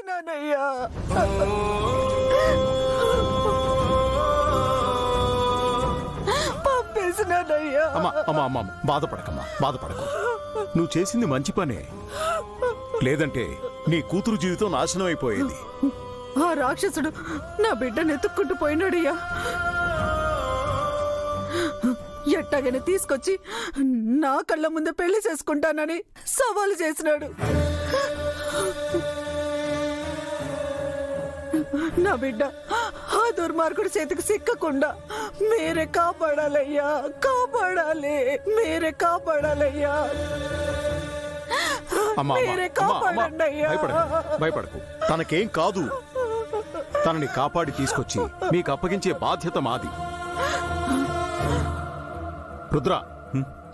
పంపేసినానయ్యా. పంపేసినానయ్యా. అమ్మా అమ్మా అమ్మా బాధపడకమ్మా, బాధపడకు. నువ్వు చేసింది మంచి పనే, లేదంటే నీ కూతురు జీవితం నాశనం అయిపోయేది. ఆ రాక్షసుడు నా బిడ్డను ఎత్తుక్కుంటూ పోయినాడయ్యా. ఎట్టాగైనా తీసుకొచ్చి నా కళ్ళ ముందే పెళ్లి చేసుకుంటానని సవాలు చేసినాడు. నా బిడ్డ ఆ దుర్మార్గుడి చేతికి సిక్కకుండా మీరే కాపాడాలయ్యా, కాపాడాలి, మీరే కాపాడాలయ్యా, మీరే కాపాడండి అయ్యా. భయపడకు, తనకేం కాదు. తనని కాపాడి తీసుకొచ్చి మీకు అప్పగించే బాధ్యత మాది. రుద్ర,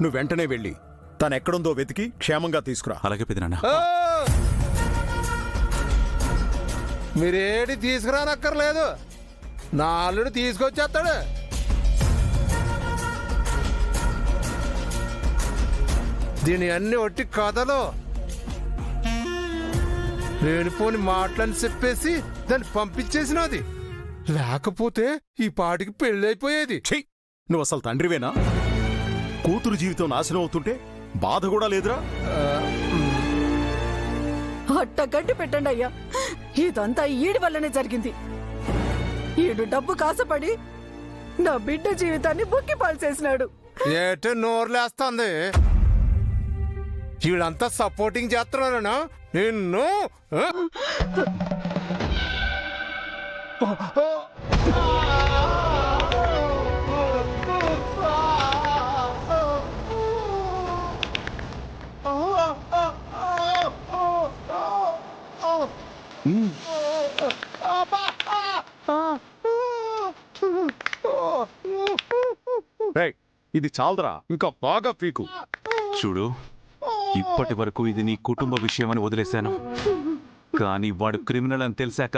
నువ్వు వెంటనే వెళ్ళి తనెక్కడుందో వెతికి క్షేమంగా తీసుకురా. అలాగే పెదనాన్న. మీరేడి తీసుకురానక్కర్లేదు, నా అల్లుడు తీసుకొచ్చేస్తాడు. దీని అన్ని ఒట్టి కథలు, లేనిపోని మాటలని చెప్పేసి దాన్ని పంపించేసినది. లేకపోతే ఈ పాటికి పెళ్ళైపోయేది. ఛీ, నువ్వు అసలు తండ్రివేనా? కూతురు జీవితం నాశనం అవుతుంటే బాధ కూడా లేదురా? అట్ట గడ్డి పెట్టండి అయ్యా. ఇదంతా ఈడి వల్లనే జరిగింది. ఈడు డబ్బు కాసపడి నా బిడ్డ జీవితాన్ని బుక్కిపాలు చేసినాడు. ఏటో నోరులేస్తుంది. వీళ్ళంతా సపోర్టింగ్ చేస్తున్నారనా నిన్ను? ఇది చాలదరా, ఇంకా బాగా పీకు. చూడు, ఇప్పటి వరకు ఇది నీ కుటుంబ విషయం అని వదిలేశాను, కానీ వాడు క్రిమినల్ అని తెలిసాక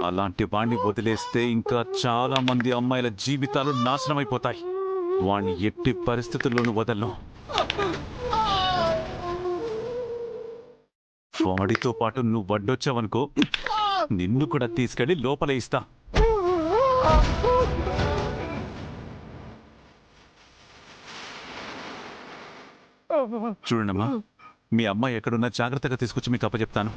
అలాంటి వాణ్ణి వదిలేస్తే ఇంకా చాలా మంది అమ్మాయిల జీవితాలు నాశనం అయిపోతాయి. వాణ్ణి ఎట్టి పరిస్థితుల్లోనూ వదలను. వాడితో పాటు నువ్వు వడ్డొచ్చావనుకో, నిన్ను కూడా తీసుకెళ్లి లోపల ఇస్తా. చూడండమ్మా, మీ అమ్మాయి ఎక్కడున్నా జాగ్రత్తగా తీసుకొచ్చి మీకు అప్పచెప్తాను.